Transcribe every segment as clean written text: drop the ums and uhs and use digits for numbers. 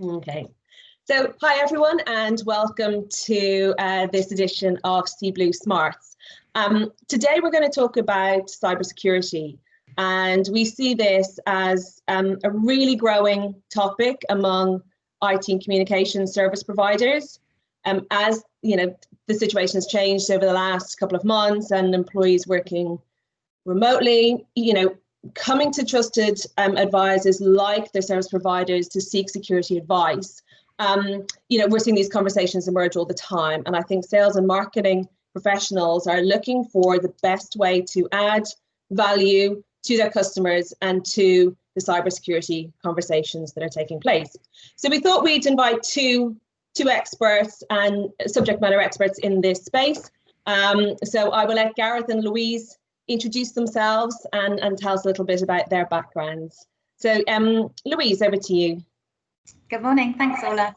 Okay, so hi everyone and welcome to this edition of Seeblue Smarts. Today we're going to talk about cybersecurity, and we see this as a really growing topic among IT and communication service providers. As you know, the situation has changed over the last couple of months, and employees working remotely, coming to trusted advisors like their service providers to seek security advice. We're seeing these conversations emerge all the time, and I think sales and marketing professionals are looking for the best way to add value to their customers and to the cybersecurity conversations that are taking place. So we thought we'd invite two experts and subject matter experts in this space. So I will let Gareth and Louise introduce themselves and tell us a little bit about their backgrounds. So Louise, over to you. Good morning, thanks Ola.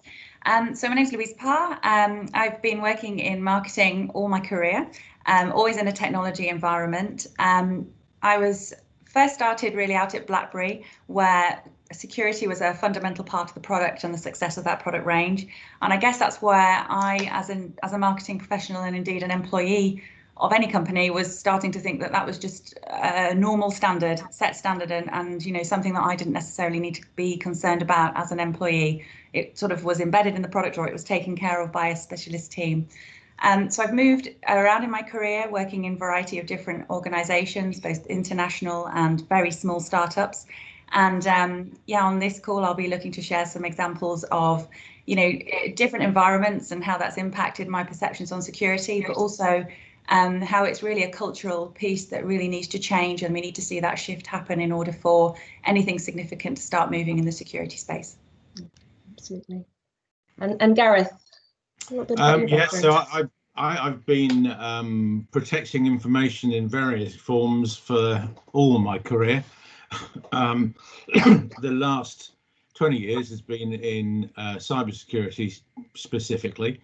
So my name is Louise Parr. I've been working in marketing all my career, always in a technology environment. I was first started really out at BlackBerry, where security was a fundamental part of the product and the success of that product range. And I guess that's where I, as a marketing professional and indeed an employee of any company, was starting to think that was just a normal set standard and something that I didn't necessarily need to be concerned about as an employee. It sort of was embedded in the product, or it was taken care of by a specialist team. So I've moved around in my career, working in a variety of different organizations, both international and very small startups. And on this call, I'll be looking to share some examples of different environments and how that's impacted my perceptions on security, but also how it's really a cultural piece that really needs to change, and we need to see that shift happen in order for anything significant to start moving in the security space. Absolutely. And Gareth, a little bit about your background. So I've been protecting information in various forms for all my career. The last 20 years has been in cybersecurity specifically.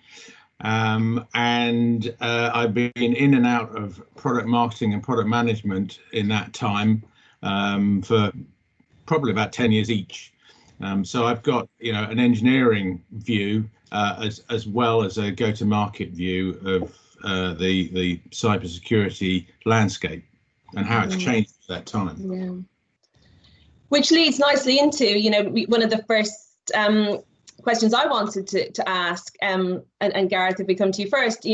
And I've been in and out of product marketing and product management in that time for probably about 10 years each. So I've got an engineering view as well as a go-to-market view of the cybersecurity landscape and how it's changed at that time. Yeah. Which leads nicely into one of the first questions I wanted to ask, and Gareth, if we come to you first,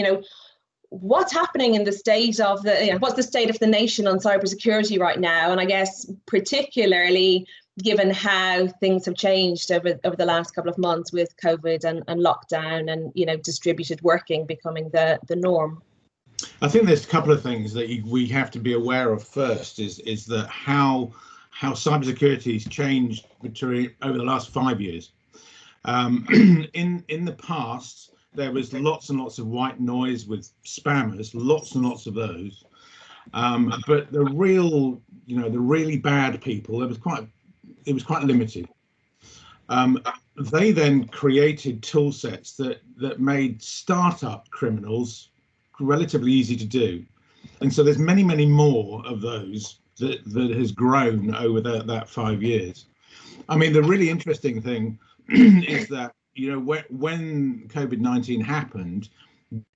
what's happening in the state of what's the state of the nation on cybersecurity right now? And I guess particularly given how things have changed over the last couple of months with COVID and lockdown and distributed working becoming the norm. I think there's a couple of things that we have to be aware of. First is that how cybersecurity has changed over the last 5 years. In the past, there was lots and lots of white noise with spammers, lots and lots of those. But the really bad people, it was quite limited. They then created tool sets that made startup criminals relatively easy to do. And so there's many, many more of those that has grown over that 5 years. I mean, the really interesting thing is that when COVID-19 happened,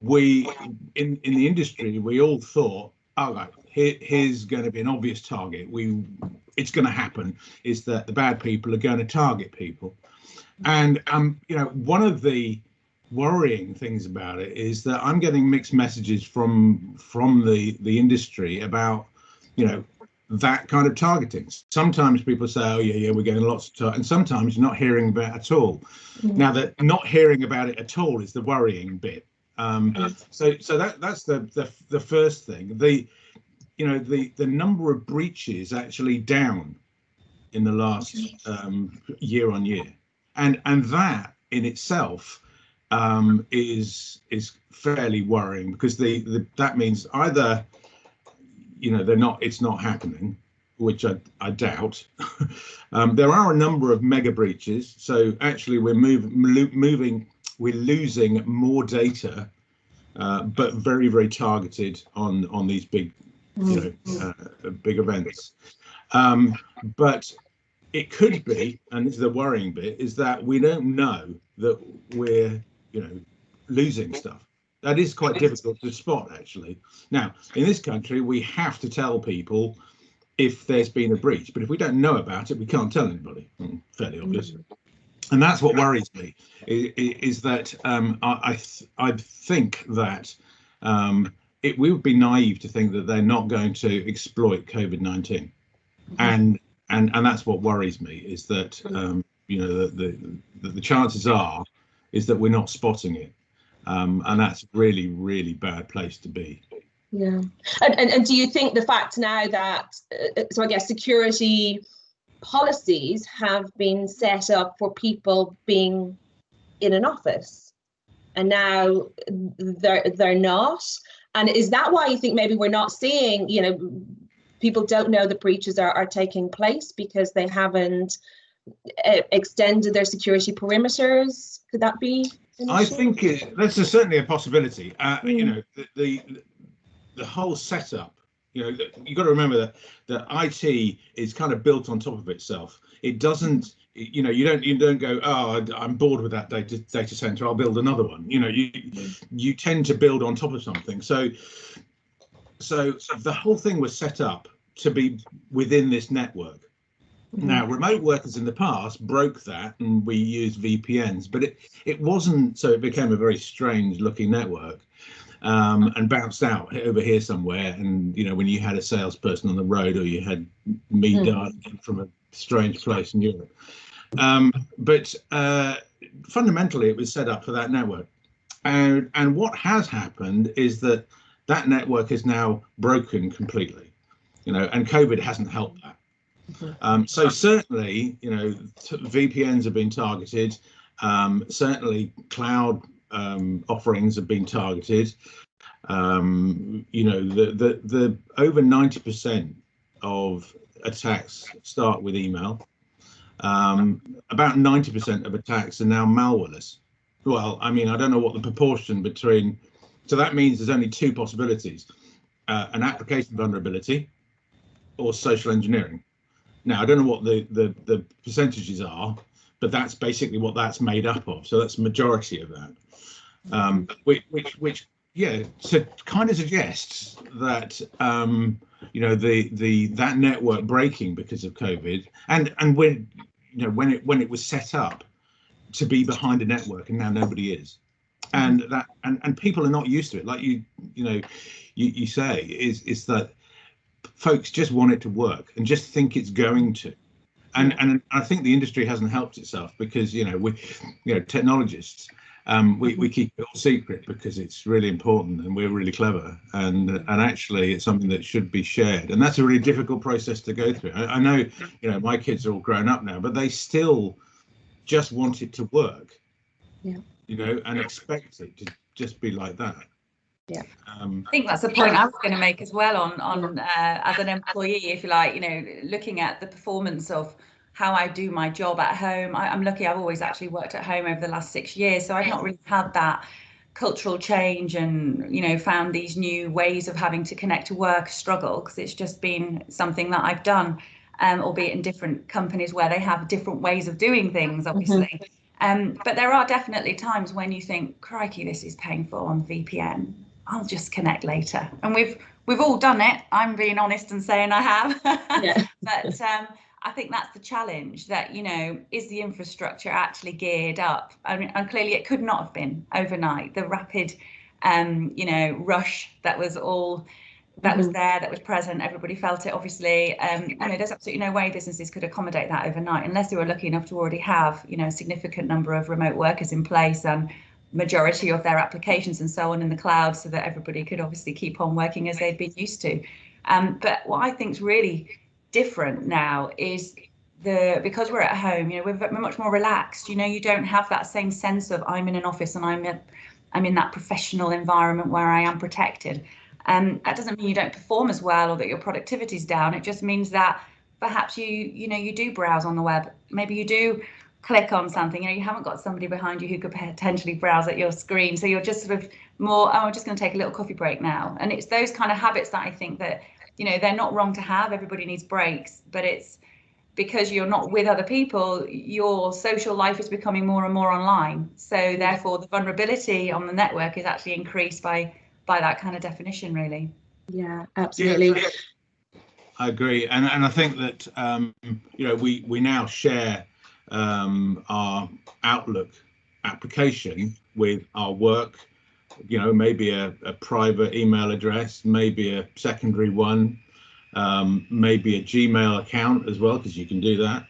we in the industry, we all thought, all right, here's going to be an obvious target. It's going to happen is that the bad people are going to target people. And one of the worrying things about it is that I'm getting mixed messages from the industry about that kind of targeting. Sometimes people say, oh yeah, we're getting lots of target, and sometimes you're not hearing about it at all. Now, that not hearing about it at all is the worrying bit. So that's the first thing. The number of breaches actually down in the last year on year, and that in itself is fairly worrying, because that means either it's not happening, which I doubt. There are a number of mega breaches, so actually we're losing more data, but very, very targeted on these big big events. But it could be, and this is the worrying bit, is that we don't know that we're, losing stuff. That is quite difficult to spot, actually. Now, in this country, we have to tell people if there's been a breach, but if we don't know about it, we can't tell anybody. Fairly obvious. And that's what worries me, is that I think that we would be naive to think that they're not going to exploit COVID-19, and that's what worries me, is that the chances are is that we're not spotting it, and that's really, really bad place to be. Yeah, and do you think the fact now that so I guess security policies have been set up for people being in an office, and now they're not, and is that why you think maybe we're not seeing, people don't know the breaches are taking place because they haven't extended their security perimeters? Could that be an issue? I think that's certainly a possibility. The whole setup, you've got to remember that IT is kind of built on top of itself. It doesn't, you don't go, oh, I'm bored with that data center, I'll build another one. You tend to build on top of something. So the whole thing was set up to be within this network. Now, remote workers in the past broke that, and we used VPNs, but it wasn't, so it became a very strange looking network. And bounced out over here somewhere, and when you had a salesperson on the road, or you had me dialing from a strange place in Europe, but fundamentally it was set up for that network, and what has happened is that network is now broken completely, and COVID hasn't helped that. So certainly VPNs have been targeted, certainly cloud offerings have been targeted. The over 90% of attacks start with email. About 90% of attacks are now malwareless. Well, I mean, I don't know what the proportion between, so that means there's only two possibilities: an application vulnerability or social engineering. Now, I don't know what the percentages are, but that's basically what that's made up of. So that's the majority of that. Which so kind of suggests that that network breaking because of COVID, and when it was set up to be behind a network, and now nobody is, and that and people are not used to it. Like you say is that folks just want it to work and just think it's going to. And I think the industry hasn't helped itself, because technologists, we keep it all secret because it's really important and we're really clever, and actually it's something that should be shared, and that's a really difficult process to go through. I know my kids are all grown up now, but they still just want it to work, and expect it to just be like that. Yeah, I think that's the point I was going to make as well on as an employee, if you like, looking at the performance of how I do my job at home. I'm lucky, I've always actually worked at home over the last 6 years, so I've not really had that cultural change and found these new ways of having to connect to work struggle, because it's just been something that I've done, albeit in different companies where they have different ways of doing things, obviously. But there are definitely times when you think, crikey, this is painful on VPN. I'll just connect later. And we've all done it. I'm being honest and saying I have. Yeah. But I think that's the challenge, that, is the infrastructure actually geared up? I mean, and clearly it could not have been overnight. The rapid, rush that was all that was there, that was present, everybody felt it, obviously. There's absolutely no way businesses could accommodate that overnight, unless they were lucky enough to already have, a significant number of remote workers in place and majority of their applications and so on in the cloud, so that everybody could obviously keep on working as they'd been used to. But what I think is really different now is because we're at home, we're much more relaxed. You don't have that same sense of I'm in an office and I'm in that professional environment where I am protected. That doesn't mean you don't perform as well or that your productivity's down. It just means that perhaps you do browse on the web. Maybe you do click on something, you haven't got somebody behind you who could potentially browse at your screen. So you're just sort of more, I'm just going to take a little coffee break now. And it's those kind of habits that I think that, they're not wrong to have. Everybody needs breaks, but it's because you're not with other people, your social life is becoming more and more online. So therefore, the vulnerability on the network is actually increased by that kind of definition, really. Yeah, absolutely. Yeah, I agree, and I think that we now share our Outlook application with our work. Maybe a private email address, maybe a secondary one, maybe a Gmail account as well, because you can do that,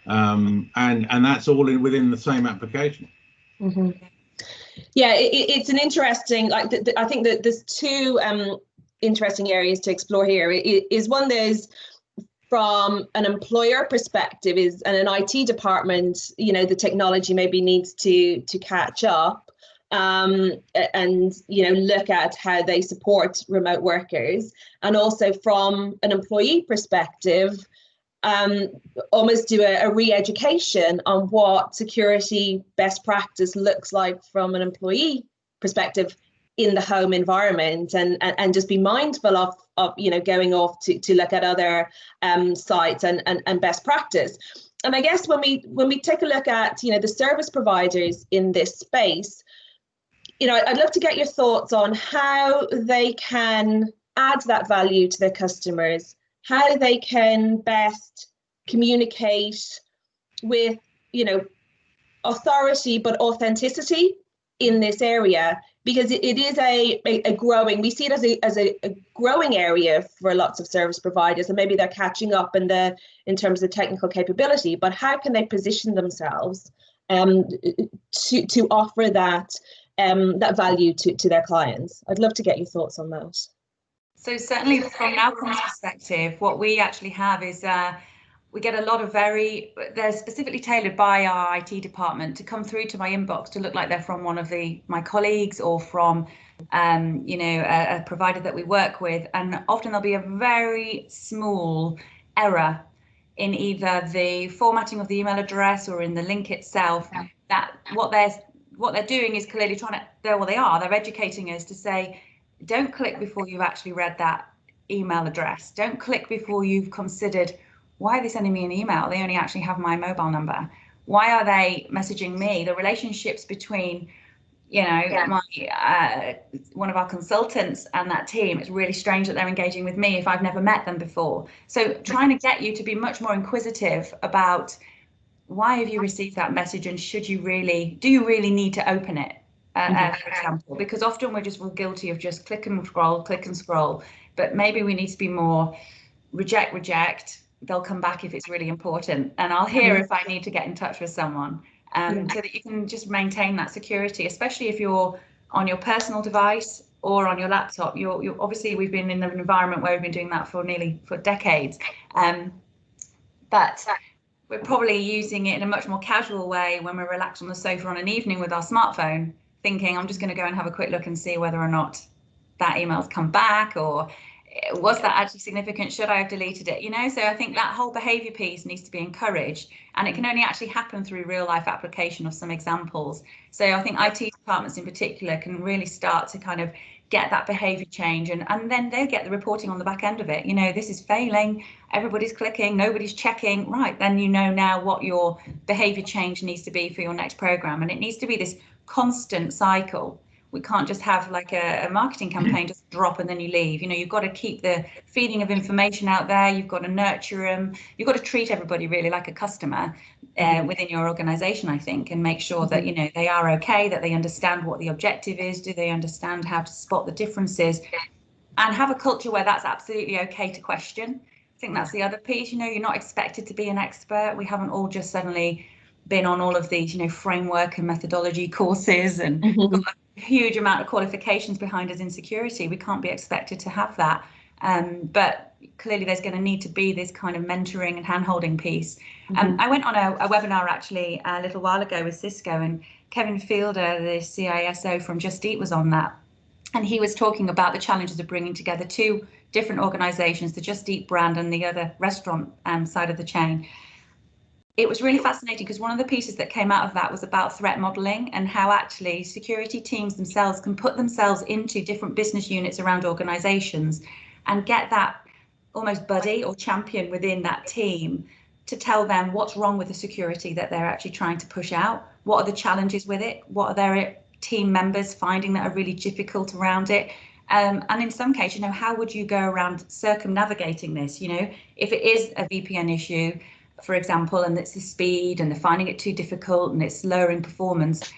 and that's all within the same application. Mm-hmm. Yeah, it's an interesting. I think that there's two interesting areas to explore here. Is one, there's from an employer perspective, and an IT department, the technology maybe needs to catch up. And look at how they support remote workers, and also from an employee perspective, almost do a re-education on what security best practice looks like from an employee perspective in the home environment, and just be mindful of going off to look at other sites and best practice. And I guess when we take a look at the service providers in this space, I'd love to get your thoughts on how they can add that value to their customers, how they can best communicate with, authority but authenticity in this area, because it is a growing, we see it as a growing area for lots of service providers, and maybe they're catching up in terms of technical capability, but how can they position themselves to offer that value to their clients? I'd love to get your thoughts on that. So certainly from Nowcomm's perspective, what we actually have is we get a lot of they're specifically tailored by our IT department to come through to my inbox to look like they're from one of my colleagues, or from a provider that we work with. And often there'll be a very small error in either the formatting of the email address or in the link itself, that what they're doing is clearly they're educating us to say, don't click before you've actually read that email address. Don't click before you've considered, why are they sending me an email? They only actually have my mobile number. Why are they messaging me? The relationships between, one of our consultants and that team, it's really strange that they're engaging with me if I've never met them before. So trying to get you to be much more inquisitive about, why have you received that message, and do you really need to open it, for example? Because often we're guilty of just click and scroll, but maybe we need to be more reject. They'll come back if it's really important, and I'll hear if I need to get in touch with someone, so that you can just maintain that security, especially if you're on your personal device or on your laptop. You're obviously, we've been in an environment where we've been doing that for decades, but we're probably using it in a much more casual way when we're relaxed on the sofa on an evening with our smartphone, thinking, I'm just going to go and have a quick look and see whether or not that email's come back, or was that actually significant? Should I have deleted it? So I think that whole behaviour piece needs to be encouraged, and it can only actually happen through real life application of some examples. So I think IT departments in particular can really start to kind of get that behaviour change, and then they'll get the reporting on the back end of it. This is failing, everybody's clicking, nobody's checking. Right, then now what your behaviour change needs to be for your next programme, and it needs to be this constant cycle. We can't just have like a marketing campaign just drop and then you leave. You've got to keep the feeding of information out there. You've got to nurture them. You've got to treat everybody really like a customer within your organisation, I think, and make sure that they are okay, that they understand what the objective is. Do they understand how to spot the differences, and have a culture where that's absolutely okay to question. I think that's the other piece. You're not expected to be an expert. We haven't all just suddenly been on all of these, framework and methodology courses and got a huge amount of qualifications behind us in security. We can't be expected to have that. But clearly there's going to need to be this kind of mentoring and hand-holding piece. I went on a webinar actually a little while ago with Cisco, and Kevin Fielder, the CISO from Just Eat, was on that. And he was talking about the challenges of bringing together two different organisations, the Just Eat brand and the other restaurant side of the chain. It was really fascinating because one of the pieces that came out of that was about threat modelling, and how actually security teams themselves can put themselves into different business units around organisations and get that almost buddy or champion within that team to tell them what's wrong with the security that they're actually trying to push out. What are the challenges with it? What are their team members finding that are really difficult around it? And in some cases, how would you go around circumnavigating this? If it is a VPN issue, for example, and it's the speed and they're finding it too difficult and it's lowering performance,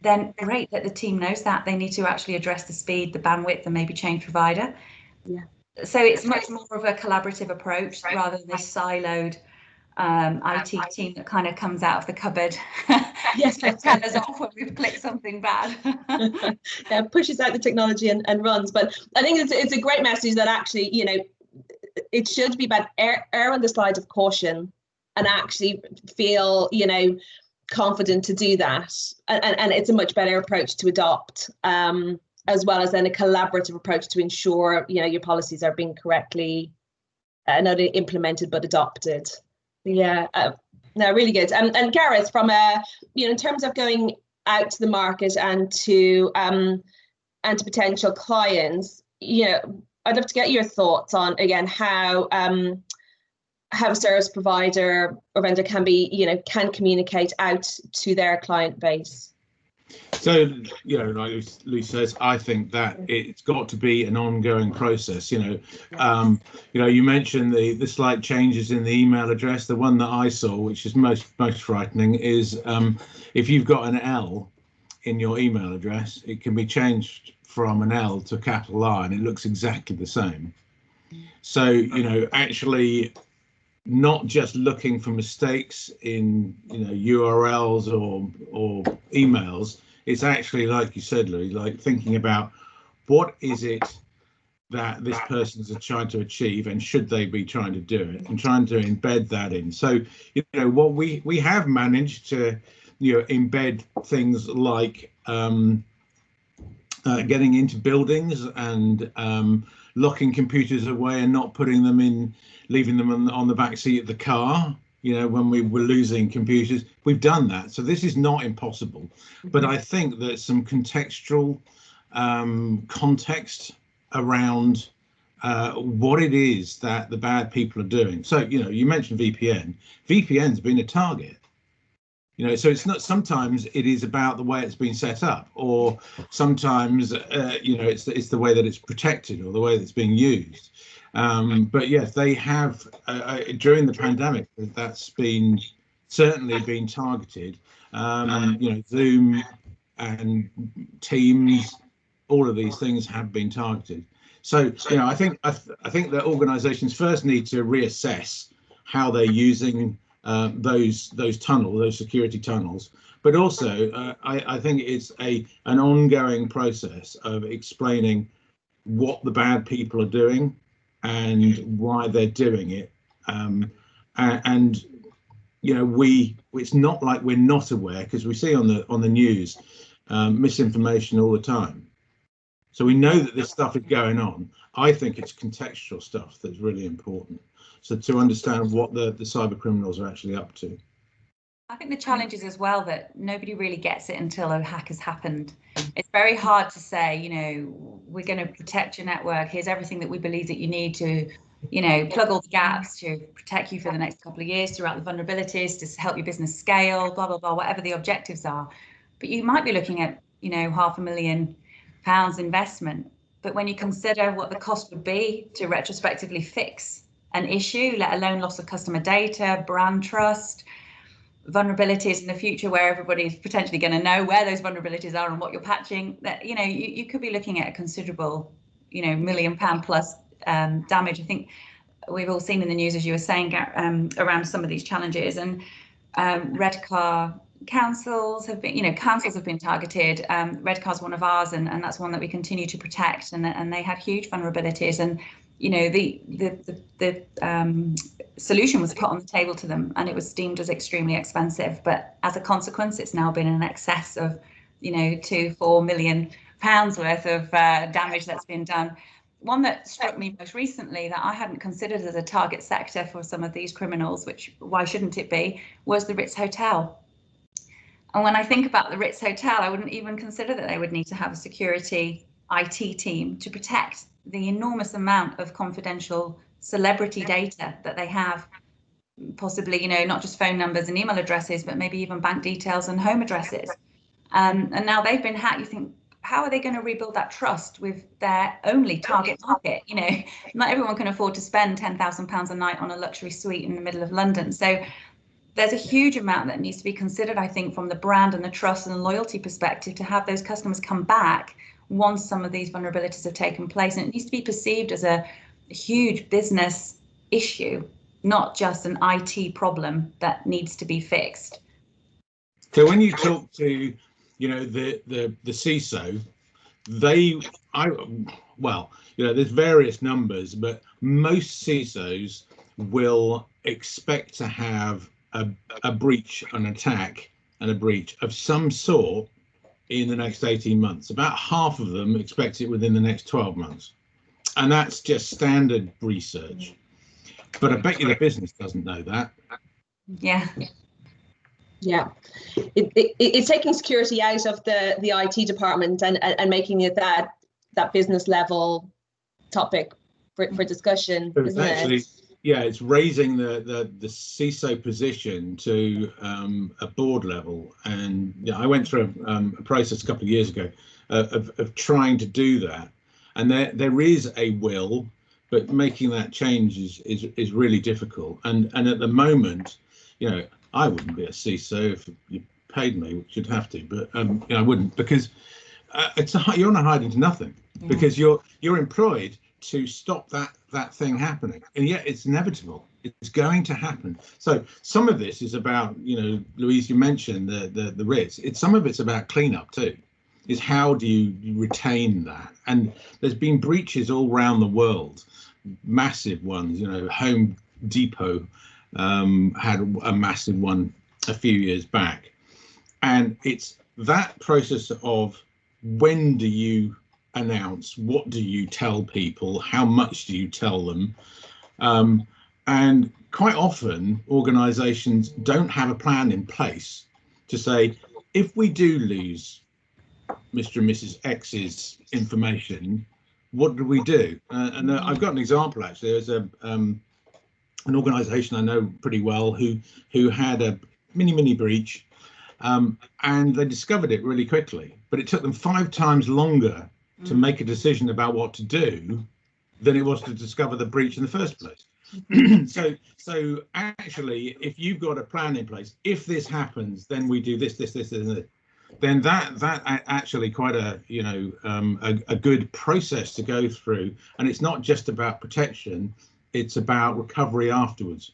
then great that the team knows that they need to actually address the speed, the bandwidth, and maybe change provider. Yeah. So it's much more of a collaborative approach rather than this siloed IT team that kind of comes out of the cupboard Yes. to tell us off when we've clicked something bad. Yeah, pushes out the technology and runs. But I think it's a great message that actually, it should be about err on the side of caution and actually feel, confident to do that. And it's a much better approach to adopt, as well as then a collaborative approach to ensure, your policies are being correctly not only implemented but adopted. Yeah, no, really good. And Gareth, from in terms of going out to the market and to potential clients, I'd love to get your thoughts on, again, how a service provider or vendor can can communicate out to their client base. So, like Louise says, I think that it's got to be an ongoing process. You mentioned the slight changes in the email address. The one that I saw, which is most frightening, is if you've got an L in your email address, it can be changed from an L to a capital I, and it looks exactly the same. So, actually not just looking for mistakes in URLs or emails. It's actually, like you said, Louis, like thinking about what is it that this person's trying to achieve, and should they be trying to do it, and trying to embed that in. So, what we have managed to, embed things like getting into buildings and locking computers away and not putting them in, leaving them on the back seat of the car. When we were losing computers, we've done that. So this is not impossible, but I think that some contextual context around what it is that the bad people are doing. So, you mentioned VPN. VPN's been a target. So it's not, sometimes it is about the way it's been set up, or sometimes, it's the way that it's protected or the way that it's being used. But yes, they have during the pandemic, that's certainly been targeted. Zoom and Teams, all of these things have been targeted. So I think that organisations first need to reassess how they're using those security tunnels. But also, I think it's an ongoing process of explaining what the bad people are doing and why they're doing it, and it's not like we're not aware, because we see on the news misinformation all the time. So we know that this stuff is going on. I think it's contextual stuff that's really important. So to understand what the cyber criminals are actually up to. I think the challenge is as well that nobody really gets it until a hack has happened. It's very hard to say, we're going to protect your network. Here's everything that we believe that you need to, plug all the gaps to protect you for the next couple of years throughout the vulnerabilities, to help your business scale, blah, blah, blah, whatever the objectives are. But you might be looking at, £500,000 investment. But when you consider what the cost would be to retrospectively fix an issue, let alone loss of customer data, brand trust, vulnerabilities in the future where everybody's potentially going to know where those vulnerabilities are and what you're patching, that you could be looking at a considerable £1 million plus damage. I think we've all seen in the news, as you were saying, around some of these challenges, and Redcar councils have been targeted. Redcar's one of ours, and that's one that we continue to protect, and they had huge vulnerabilities, and the solution was put on the table to them, and it was deemed as extremely expensive. But as a consequence, it's now been in excess of, £2-4 million worth of damage that's been done. One that struck me most recently that I hadn't considered as a target sector for some of these criminals, which why shouldn't it be, was the Ritz Hotel. And when I think about the Ritz Hotel, I wouldn't even consider that they would need to have a security IT team to protect the enormous amount of confidential celebrity data that they have. possibly, not just phone numbers and email addresses, but maybe even bank details and home addresses. And now they've been hacked. You think, how are they going to rebuild that trust with their only target market? Not everyone can afford to spend £10,000 a night on a luxury suite in the middle of London. So there's a huge amount that needs to be considered, I think, from the brand and the trust and the loyalty perspective, to have those customers come back once some of these vulnerabilities have taken place. And it needs to be perceived as a huge business issue, not just an IT problem that needs to be fixed. So when you talk to, the CISO, there's various numbers, but most CISOs will expect to have a breach, an attack, and a breach of some sort in the next 18 months. About half of them expect it within the next 12 months. And that's just standard research. But I bet you the business doesn't know that. Yeah. Yeah, it's taking security out of the IT department and making it that business level topic for discussion, So isn't it? Yeah, it's raising the CISO position to a board level. And I went through a process a couple of years ago of trying to do that. And there is a will, but making that change is really difficult. And at the moment, I wouldn't be a CISO if you paid me, which you'd have to, but I wouldn't, because you're on a hiding to nothing, because you're employed to stop that thing happening, and yet it's inevitable. It's going to happen. So some of this is about, Louise, you mentioned the risks. Some of it's about cleanup too. Is how do you retain that? And there's been breaches all around the world, massive ones. Home Depot had a massive one a few years back, and it's that process of when do you announce, what do you tell people, how much do you tell them, and quite often organizations don't have a plan in place to say, if we do lose Mr. and Mrs. X's information, what do we do? And I've got an example, actually. There's an organization I know pretty well who had a mini breach, and they discovered it really quickly, but it took them 5 times longer to make a decision about what to do than it was to discover the breach in the first place. So actually, if you've got a plan in place, if this happens, then we do this, then that actually quite a good process to go through. And it's not just about protection, it's about recovery afterwards.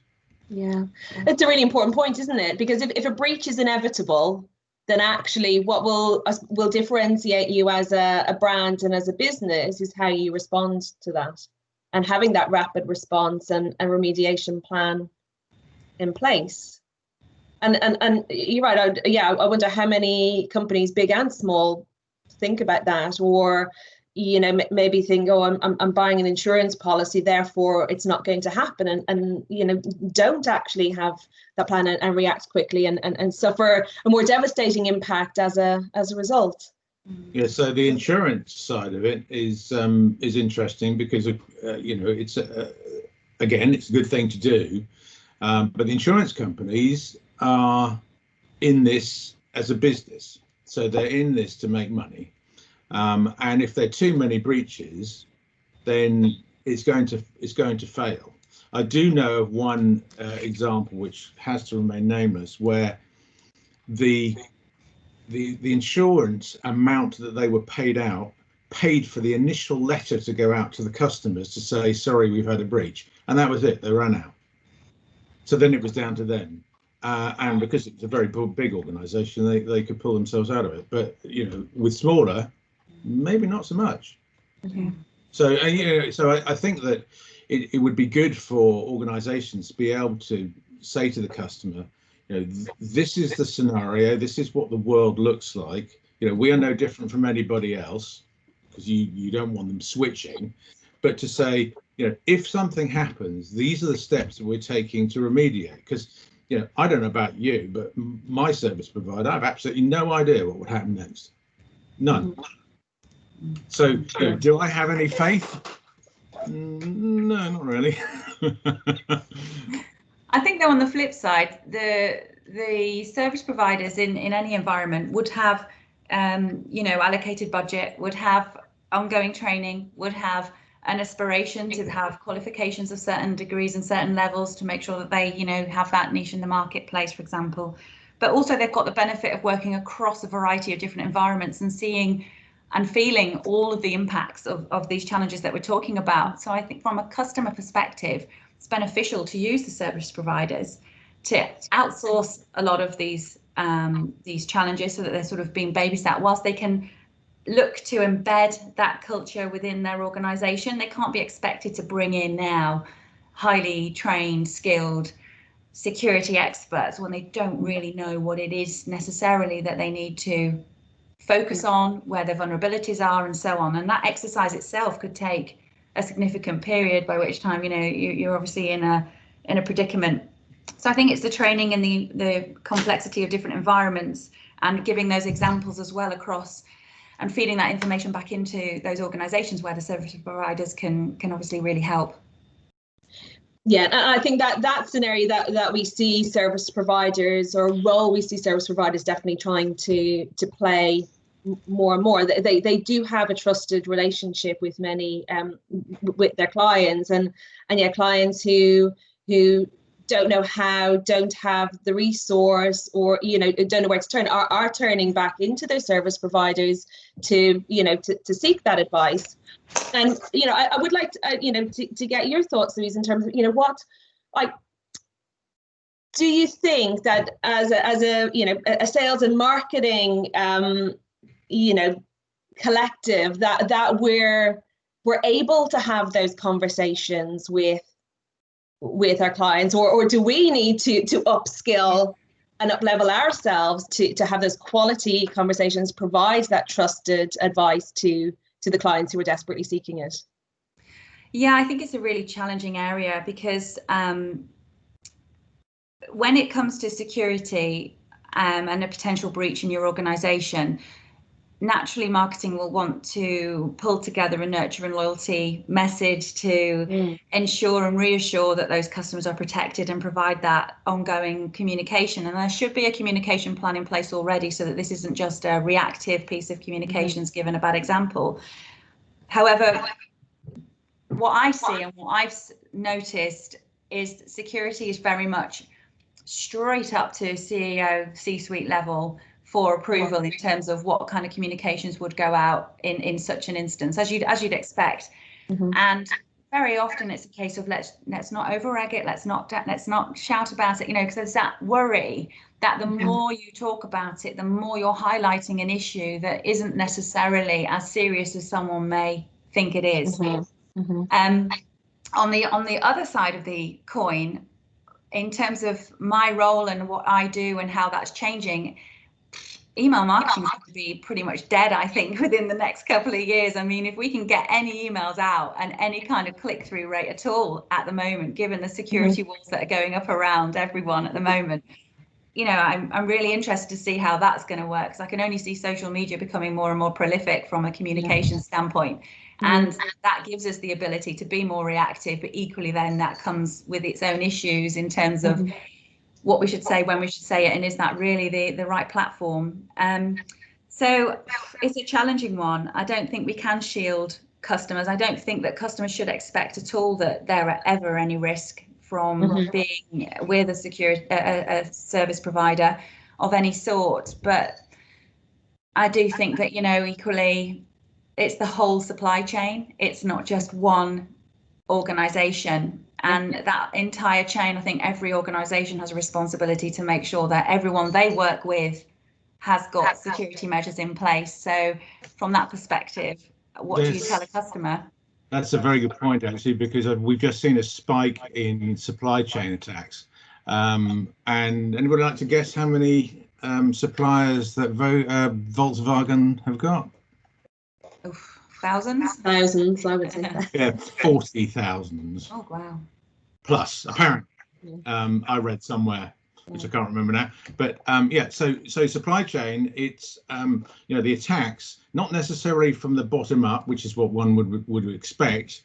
Yeah, it's a really important point, isn't it? Because if a breach is inevitable, then actually what will differentiate you as a brand and as a business is how you respond to that, and having that rapid response and a remediation plan in place. And you're right. I wonder how many companies, big and small, think about that, or maybe think, oh, I'm buying an insurance policy, therefore it's not going to happen, and don't actually have that plan and react quickly and suffer a more devastating impact as a result. Yeah, so the insurance side of it is interesting, because it's again, it's a good thing to do, but the insurance companies are in this as a business, so they're in this to make money. And if there are too many breaches, then it's going to fail. I do know of one example, which has to remain nameless, where the insurance amount that they were paid for the initial letter to go out to the customers to say, sorry, we've had a breach, and that was it. They ran out. So then it was down to them. And because it's a very big organization, they could pull themselves out of it. But with smaller, maybe not so much. Mm-hmm. So I think that it would be good for organizations to be able to say to the customer, this is the scenario, this is what the world looks like. We are no different from anybody else, because you don't want them switching, but to say, if something happens, these are the steps that we're taking to remediate. Because I don't know about you, but my service provider, I have absolutely no idea what would happen next. None. So do I have any faith? No, not really. I think though on the flip side, the service providers in any environment would have allocated budget, would have ongoing training, would have an aspiration to have qualifications of certain degrees and certain levels to make sure that they have that niche in the marketplace, for example. But also they've got the benefit of working across a variety of different environments and seeing and feeling all of the impacts of these challenges that we're talking about. So I think from a customer perspective, it's beneficial to use the service providers to outsource a lot of these challenges so that they're sort of being babysat whilst they can look to embed that culture within their organization. They can't be expected to bring in now highly trained, skilled security experts when they don't really know what it is necessarily that they need to focus on, where their vulnerabilities are, and so on. And that exercise itself could take a significant period, by which time you're obviously in a predicament. So I think it's the training and the complexity of different environments and giving those examples as well across and feeding that information back into those organizations where the service providers can obviously really help. Yeah, and I think that's an area that we see service providers, or role we see service providers definitely trying to play more and more. They do have a trusted relationship with many with their clients, and yeah, clients who don't know how, don't have the resource, or don't know where to turn, are turning back into their service providers to seek that advice. And I would like to get your thoughts, Louise, in terms of what, like, do you think that as a sales and marketing collective that we're able to have those conversations with our clients, or do we need to upskill and up-level ourselves to have those quality conversations, provide that trusted advice to the clients who are desperately seeking it? Yeah, I think it's a really challenging area because when it comes to security and a potential breach in your organization, naturally marketing will want to pull together a nurture and loyalty message to ensure and reassure that those customers are protected and provide that ongoing communication. And there should be a communication plan in place already so that this isn't just a reactive piece of communications given a bad example. However, what I see and what I've noticed is security is very much straight up to CEO, C-suite level for approval in terms of what kind of communications would go out in such an instance, as you'd expect. And very often it's a case of let's not over-egg it, let's not shout about it, because there's that worry that the more you talk about it, the more you're highlighting an issue that isn't necessarily as serious as someone may think it is. On the other side of the coin, in terms of my role and what I do and how that's changing, email marketing is going to be pretty much dead, I think, within the next couple of years. I mean, if we can get any emails out and any kind of click-through rate at all at the moment, given the security walls that are going up around everyone at the moment, I'm really interested to see how that's going to work, because I can only see social media becoming more and more prolific from a communication standpoint. And that gives us the ability to be more reactive, but equally then that comes with its own issues in terms of what we should say, when we should say it, and is that really the right platform? So it's a challenging one. I don't think we can shield customers. I don't think that customers should expect at all that there are ever any risk from being with a service provider of any sort. But I do think that, equally, it's the whole supply chain. It's not just one organization. And that entire chain, I think every organization has a responsibility to make sure that everyone they work with has got security measures in place. So from that perspective, what do you tell a customer? That's a very good point, actually, because we've just seen a spike in supply chain attacks. And anybody like to guess how many suppliers that Volkswagen have got? Thousands? Thousands, I would say. Yeah, 40,000. Oh, wow. Plus, apparently. I read somewhere, which I can't remember now. But so supply chain, it's the attacks, not necessarily from the bottom up, which is what one would expect,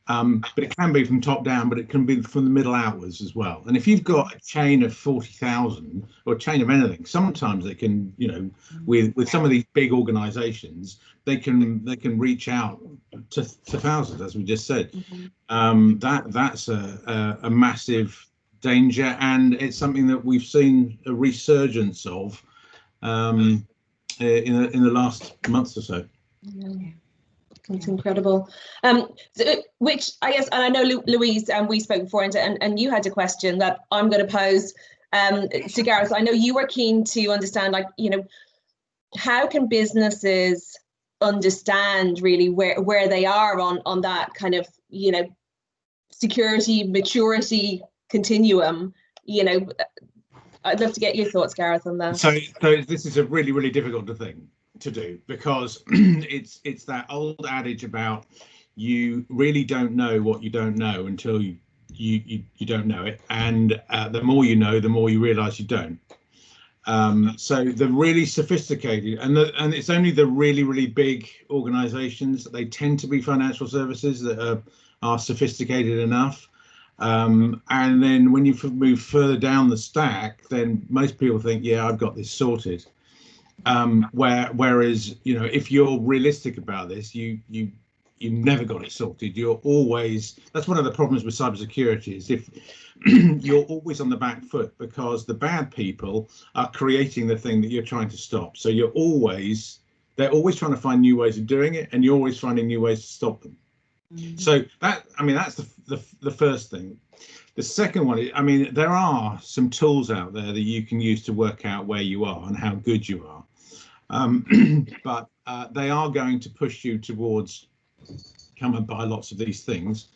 But it can be from top down, but it can be from the middle outwards as well. And if you've got a chain of 40,000 or a chain of anything, sometimes they can, with some of these big organizations, they can reach out to thousands, as we just said. That's a massive danger, and it's something that we've seen a resurgence of in the last months or so. Yeah. It's incredible. Which I guess, and I know Louise, we spoke before, and you had a question that I'm going to pose to Gareth. I know you were keen to understand, how can businesses understand really where they are on that kind of, security maturity continuum. I'd love to get your thoughts, Gareth, on that. So this is a really, really difficult thing to do, because it's that old adage about you really don't know what you don't know until you don't know it, and the more you know, the more you realize you don't. So the really sophisticated, and it's only the really, really big organizations, they tend to be financial services that are sophisticated enough. And then when you move further down the stack, then most people think, yeah, I've got this sorted. Whereas, if you're realistic about this, you never got it sorted. You're always, that's one of the problems with cybersecurity, is if you're always on the back foot, because the bad people are creating the thing that you're trying to stop. So they're always trying to find new ways of doing it, and you're always finding new ways to stop them. So that's the first thing. The second one is, there are some tools out there that you can use to work out where you are and how good you are. But they are going to push you towards come and buy lots of these things,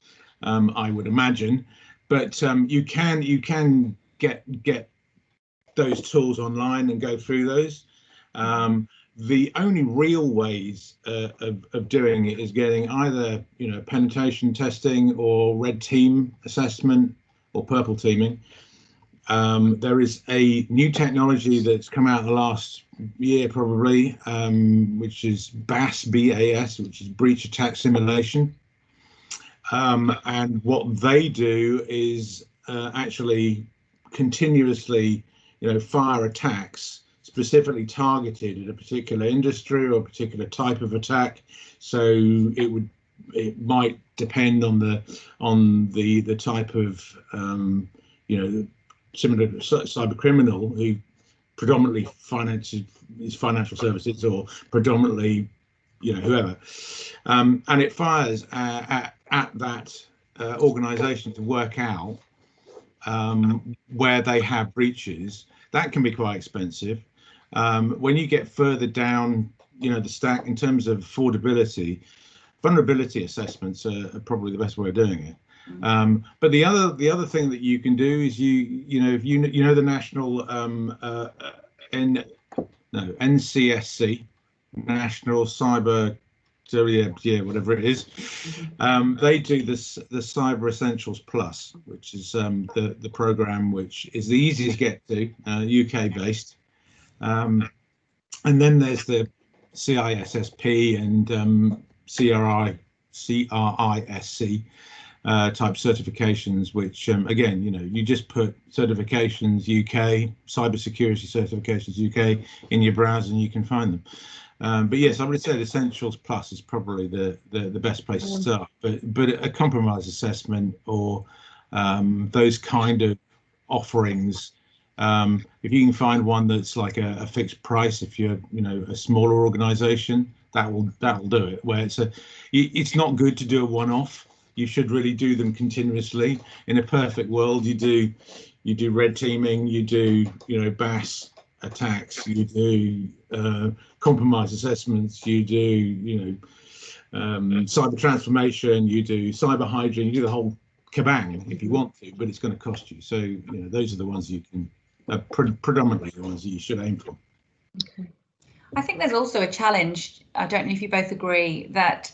I would imagine. But you can get those tools online and go through those. The only real ways of doing it is getting either penetration testing or red team assessment or purple teaming. There is a new technology that's come out the last year probably, which is BAS, B-A-S, which is breach attack simulation. And what they do is actually continuously fire attacks specifically targeted at a particular industry or a particular type of attack. So it might depend on the type of similar cyber criminal who predominantly is financial services, or predominantly whoever, and it fires at that organization to work out where they have breaches. That can be quite expensive. When you get further down the stack in terms of affordability, vulnerability assessments are probably the best way of doing it. But the other thing that you can do is if the national NCSC, National Cyber, whatever it is, they do this, the Cyber Essentials Plus, which is the program which is the easiest to get to, UK based. And then there's the CISSP and CRISC type certifications, which again, you just put certifications UK, cybersecurity certifications UK in your browser and you can find them. But yes, I would say the Essentials Plus is probably the best place to start. But a compromise assessment or those kind of offerings, if you can find one that's like a fixed price, if you're a smaller organization, that'll do it. Where it's not good to do a one-off. You should really do them continuously. In a perfect world, you do red teaming, you do BAS attacks, you do compromise assessments, you do cyber transformation, you do cyber hygiene, you do the whole kabang if you want to, but it's going to cost you. So those are the ones you can predominantly the ones that you should aim for. Okay. I think there's also a challenge. I don't know if you both agree that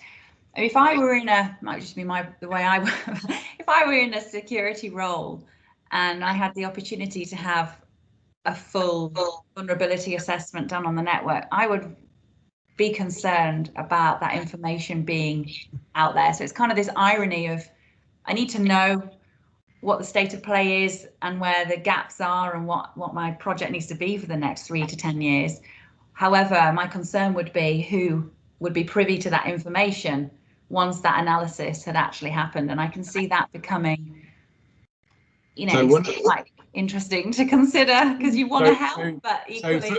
if I were in might just be the way I if I were in a security role and I had the opportunity to have a full vulnerability assessment done on the network, I would be concerned about that information being out there. So it's kind of this irony of, I need to know what the state of play is and where the gaps are and what my project needs to be for the next 3 to 10 years. However, my concern would be who would be privy to that information once that analysis had actually happened. And I can see that becoming, you know, so quite interesting to consider, because you want to help, but equally.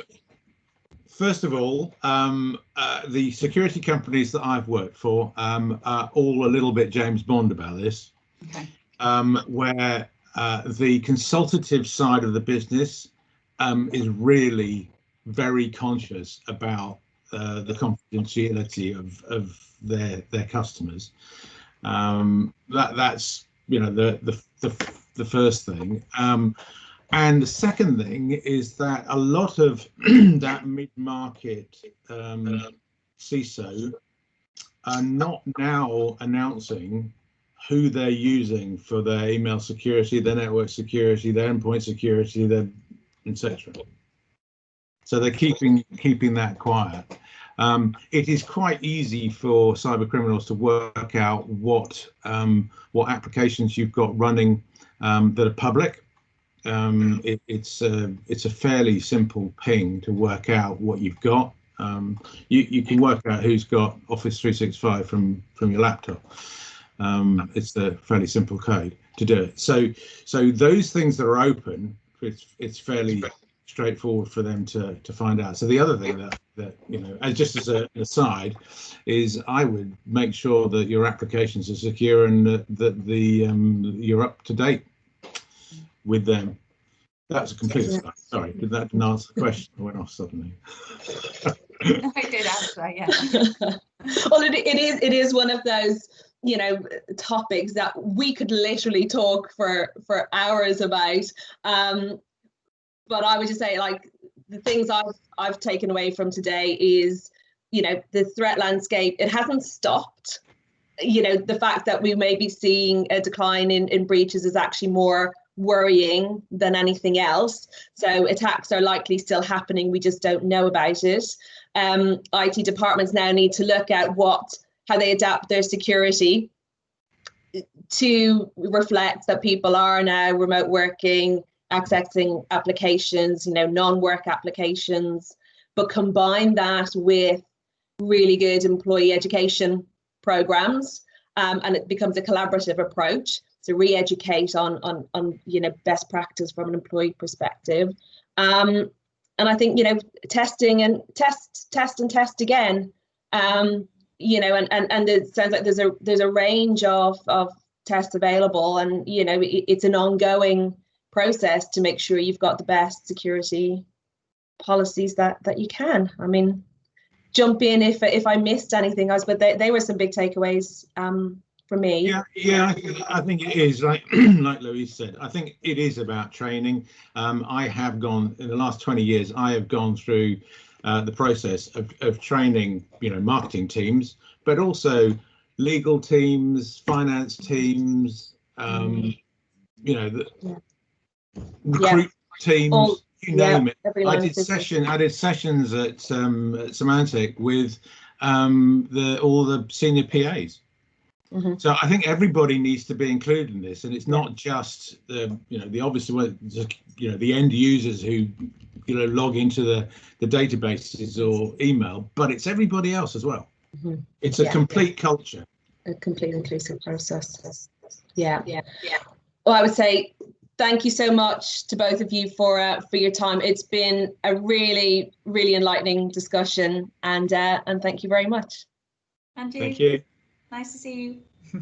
First of all, the security companies that I've worked for are all a little bit James Bond about this. Okay. Where the consultative side of the business is really very conscious about the confidentiality of their customers. That's, you know, the first thing. And the second thing is that a lot of that mid-market CISO are not now announcing who they're using for their email security, their network security, their endpoint security, their etc. So they're keeping that quiet. It is quite easy for cyber criminals to work out what applications you've got running that are public. It's a fairly simple ping to work out what you've got. You can work out who's got Office 365 from your laptop. It's a fairly simple code to do it. So those things that are open, it's fairly straightforward for them to find out. So the other thing that you know, just as an aside, is I would make sure that your applications are secure and that you're up to date with them. That's a complete aside. Sorry, did that not answer the question? I went off suddenly. I did answer, yeah. Well, it is one of those, you know, topics that we could literally talk for hours about. But I would just say, like, the things I've taken away from today is, you know, the threat landscape, it hasn't stopped. You know, the fact that we may be seeing a decline in breaches is actually more worrying than anything else. So attacks are likely still happening. We just don't know about it. IT departments now need to look at how they adapt their security to reflect that people are now remote working, accessing applications, you know, non-work applications, but combine that with really good employee education programs, and it becomes a collaborative approach to re-educate on you know, best practice from an employee perspective. And I think, you know, testing and test again. You know, and it sounds like there's a range of tests available, and you know, it's an ongoing process to make sure you've got the best security policies that you can. I mean, jump in if I missed anything else, but they were some big takeaways for me. Yeah, I think it is, like like Louise said, I think it is about training. I have gone, in the last 20 years, I have gone through the process of training, you know, marketing teams, but also legal teams, finance teams, you know, recruit teams, you name it. I did sessions at Symantec with all the senior PAs. So I think everybody needs to be included in this, and it's not just the, you know, the obvious, you know, the end users who, you know, log into the databases or email, but it's everybody else as well. It's a complete culture, a complete inclusive process. Yeah. Well, I would say thank you so much to both of you for your time. It's been a really, really enlightening discussion, and thank you very much. And thank you. Nice to see you.